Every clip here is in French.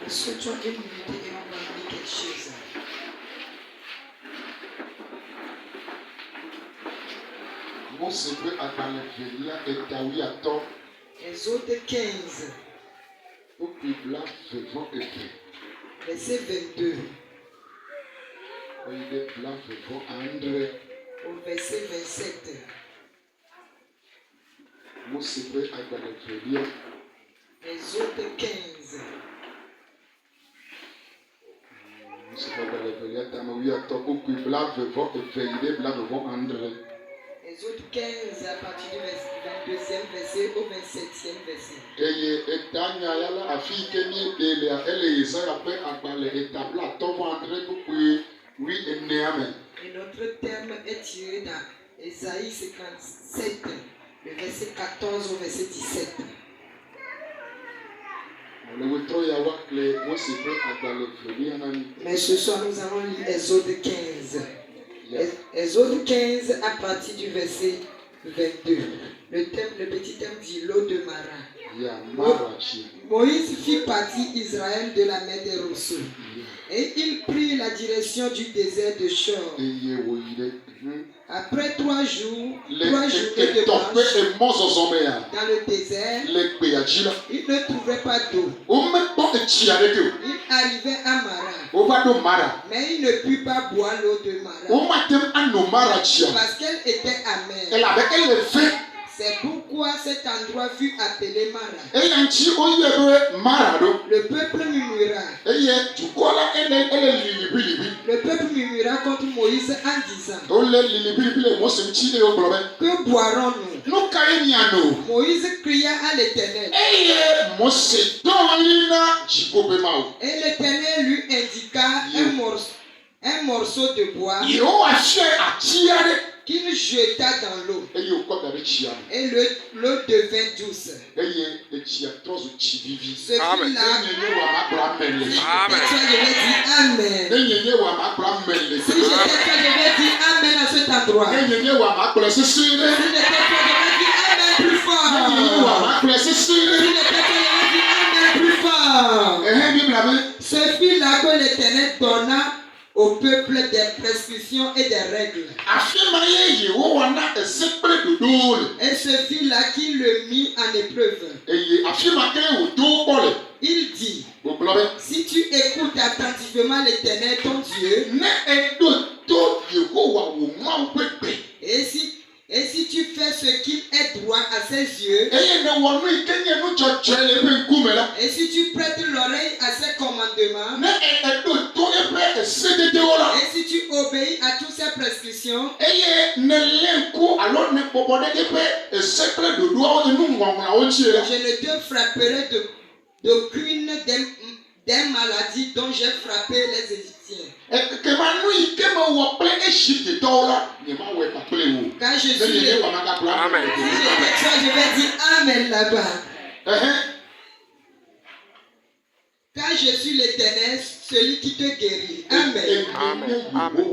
Assois-toi et on va dire quelque chose. Exode 15, verset 22 au verset 27. Exode 15. Exode 15 à partir du 22e verset au 27e verset. Et notre terme est tiré dans Ésaïe 57, le verset 14 au verset 17. Mais ce soir, nous allons lire Exode 15. Exode 15 à partir du verset 22. Le petit thème dit l'eau de Mara. Moïse fit partie Israël de la mer des Rousseaux. Et il prit la direction du désert de Shur. Après 3 jours et de marche dans le désert, il ne trouvait pas d'eau. Il arrivait à Mara, mais il ne put pas boire l'eau de Mara parce qu'elle était amère. C'est pourquoi cet endroit fut appelé Mara. Le peuple murmura. Le peuple murmura contre Moïse en disant: que boirons-nous? Moïse cria à l'Éternel. Et l'Éternel lui indiqua un morceau de bois qu'il jeta dans l'eau. Et l'eau devint douce. Ce fut là. Amen. Si j'étais toi, je vais dire Amen à cet endroit. Si j'étais toi, je vais dire Amen plus fort. Si j'étais toi, je vais dire Amen plus fort. Ce fut là que l'Éternel donna au peuple des prescriptions et des règles. Et ce fut là qu'il le mit en épreuve. Il dit: si tu écoutes attentivement l'Éternel ton Dieu, et si tu fais ce qu'il est droit à ses yeux, et si tu prêtes l'oreille à ses commandements, et si tu obéis à toutes ses prescriptions, je ne te frapperai d'aucune des maladies dont j'ai frappé les Égyptiens. Quand je suis le... Amen. Si j'étais toi, je vais dire Amen là-bas. Car je suis l'Éternel, celui qui te guérit. Amen. Amen.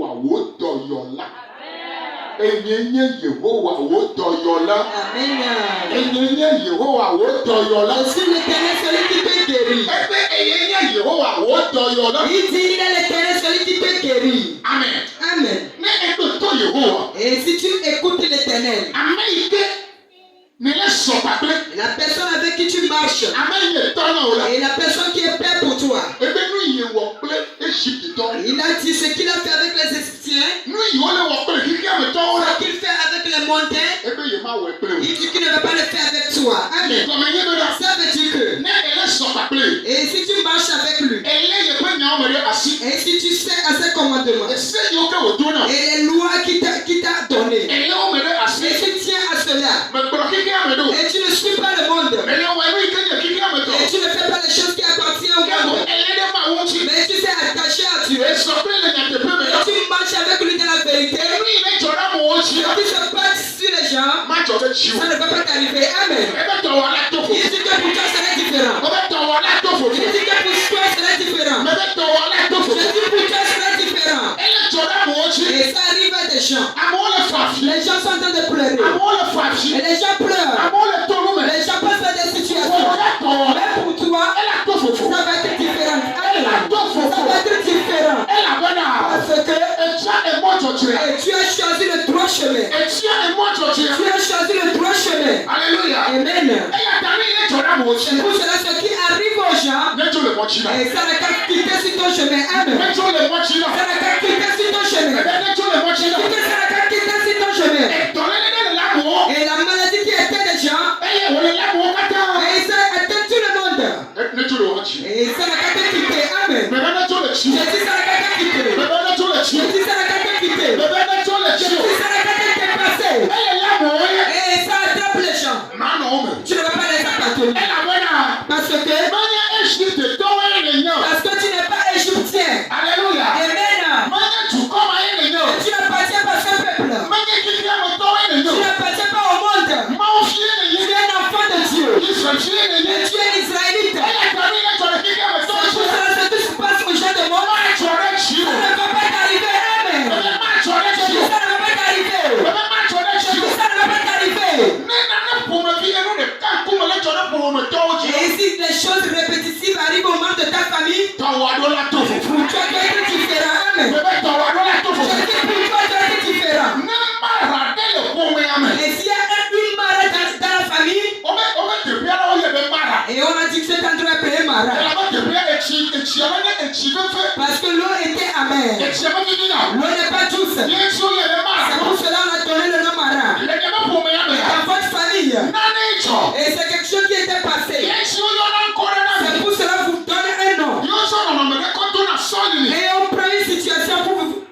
Je suis l'Éternel, celui qui te guérit. Il dit, il est l'Éternel, celui qui te guérit. Amen. Amen. Et si tu écoutes l'Éternel, la personne avec qui tu marches, et la personne qui est père pour toi, il a dit ce qu'il a fait avec les Égyptiens, Ce qu'il fait avec les mondains, il dit qu'il ne va pas le faire avec toi. Amen. Ça veut dire que, et si tu marches avec lui, et si tu sais à ses commandements, et les lois qu'il t'a données, et tu tiens à cela, et tu ne suis pas le monde, et tu ne fais pas les choses qui appartiennent au monde, mais tu sais attaché à Dieu, et tu marches avec lui dans la vérité, et tu te bats sur les gens, ça ne va pas t'arriver. Amen. Il dit que pour toi c'est différent. Il dit que pour toi c'est différent. Je dis pour toi c'est différent. Et ça arrive à des gens. Les gens sont en train de pleurer. Et les gens pleurent. Les gens passent par des situations. Mais pour toi, ça va être différent. Ça va être différent. Parce que tu as choisi le droit chemin. Tu as choisi le droit chemin. Alléluia. Amen. C'est pour cela ce qui arrive aux gens, et ça n'a qu'à quitter sur ton chemin. Amen. Ça n'a qu'à quitter sur ton chemin. Ça n'a qu'à quitter sur ton chemin. Et la maladie qui était des gens, et ça atteint tout le monde. Et ça n'a qu'à te quitter. Amen. Je dis ça n'a qu'à te quitter. Je dis ça n'a qu'à te quitter. Je dis ça n'a qu'à te dépasser. Et ça attrape les gens. Tu ne vas pas les appartenir. Parce que tu n'es pas égyptien. Alléluia. Amen. Tu n'appartiens pas à ce peuple. Tu n'appartiens pas au monde. Tu es un enfant de Dieu. Et tu es israélite. C'est pour cela que tout se passe aux gens de monde. Ça ne va pas t'arriver. Amen. Ça ne va pas t'arriver. Ça ne va pas t'arriver. Et si des choses répétitives arrivent au membre de ta famille, pour toi dois être différent. Amen. Pour toi dois être différent. Et s'il y a une mara dans la famille, et on a dit que c'est un droit appelé mara, parce que l'eau était amère. L'eau n'est pas douce. C'est pour cela qu'on a donné le nom mara. Et dans votre famille, et c'est quelque chose qui était passé. C'est pour cela que vous donnez un nom. Et on prend une situation pour vous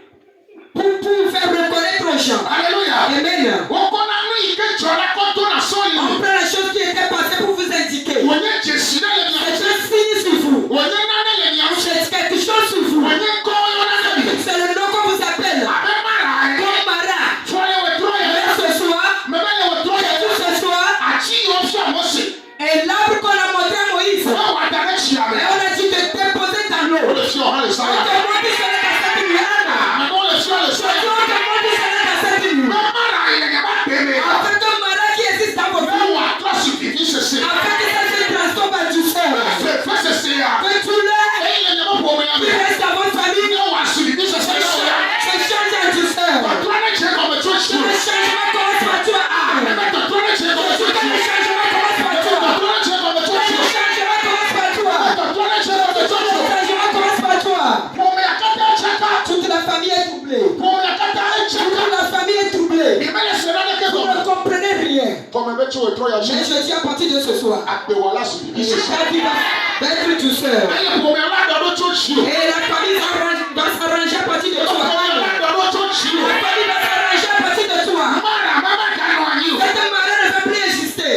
faire reconnaître aux gens. Alléluia. Amen. On prend la chose qui était passée pour vous indiquer. C'est un signe sur vous. C'est quelque chose sur vous. C'est le nom qu'on vous appelle. Comme Mara. Ce soir, et l'arbre qu'on a montré à Moïse, et on a dit de déposer dans l'eau. On te montre cela dans cette nuit. On te montre cela dans cette nuit. Afin que Mara qui existe dans vos vies, afin que ça se transforme en douceur. Que tout l'heure qui reste dans votre famille se change en douceur. Que le changement commence par toi. Que le changement commence par toi. Toute la famille est troublée. Toute la famille est troublée. Vous ne comprenez rien. Mais je dis à partir de ce soir, ta vie va être douceur. Et la famille va s'arranger à partir de toi. La famille va s'arranger à partir de toi. Cette malheur ne va plus exister.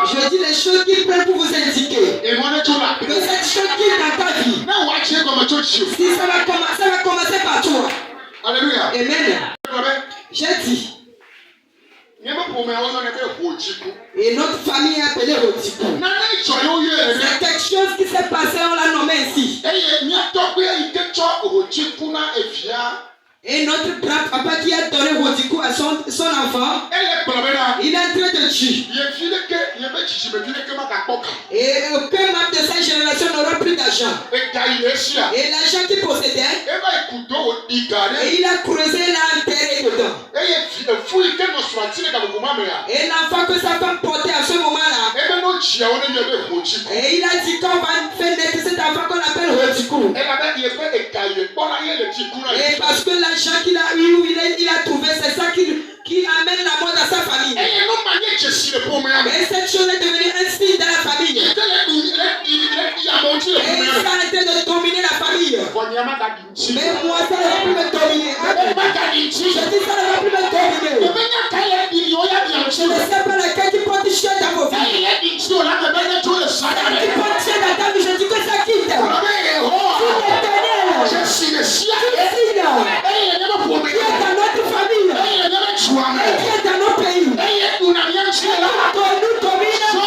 Je dis les choses qui peuvent pour vous indiquer. Que cette chose qui est dans ta vie, si ça va commencer par toi. Alléluia. Amen. J'ai dit. Et notre famille est appelée Rotiku. C'est quelque chose qui s'est passé, on l'a nommé ici. Et notre grand-papa qui a donné Rotiku à son enfant, il est en train de tuer. Et aucun membre de sa génération n'aura plus d'argent. Et l'argent qu'il possédait, et il a creusé, il a enterré dedans. Et l'enfant que sa femme portait à ce moment-là, et il a dit qu'on va faire naître cet enfant qu'on appelle Rotiku. Et parce que l'argent qu'il a eu, il a trouvé, c'est ça qui amène la mort dans sa famille. Et cette chose est devenue un signe dans la famille. Et ça a été de dominer la famille. Mais moi, ça ne va plus me dominer. Je dis ça ne va plus me dominer. Je ne sais pas laquelle qui porte chien dans vos vies. Qui porte chien dans ta vie, je dis que ça quitte. Je suis le chien. Qui est dans notre famille. Qui est dans nos pays. Nous dominons.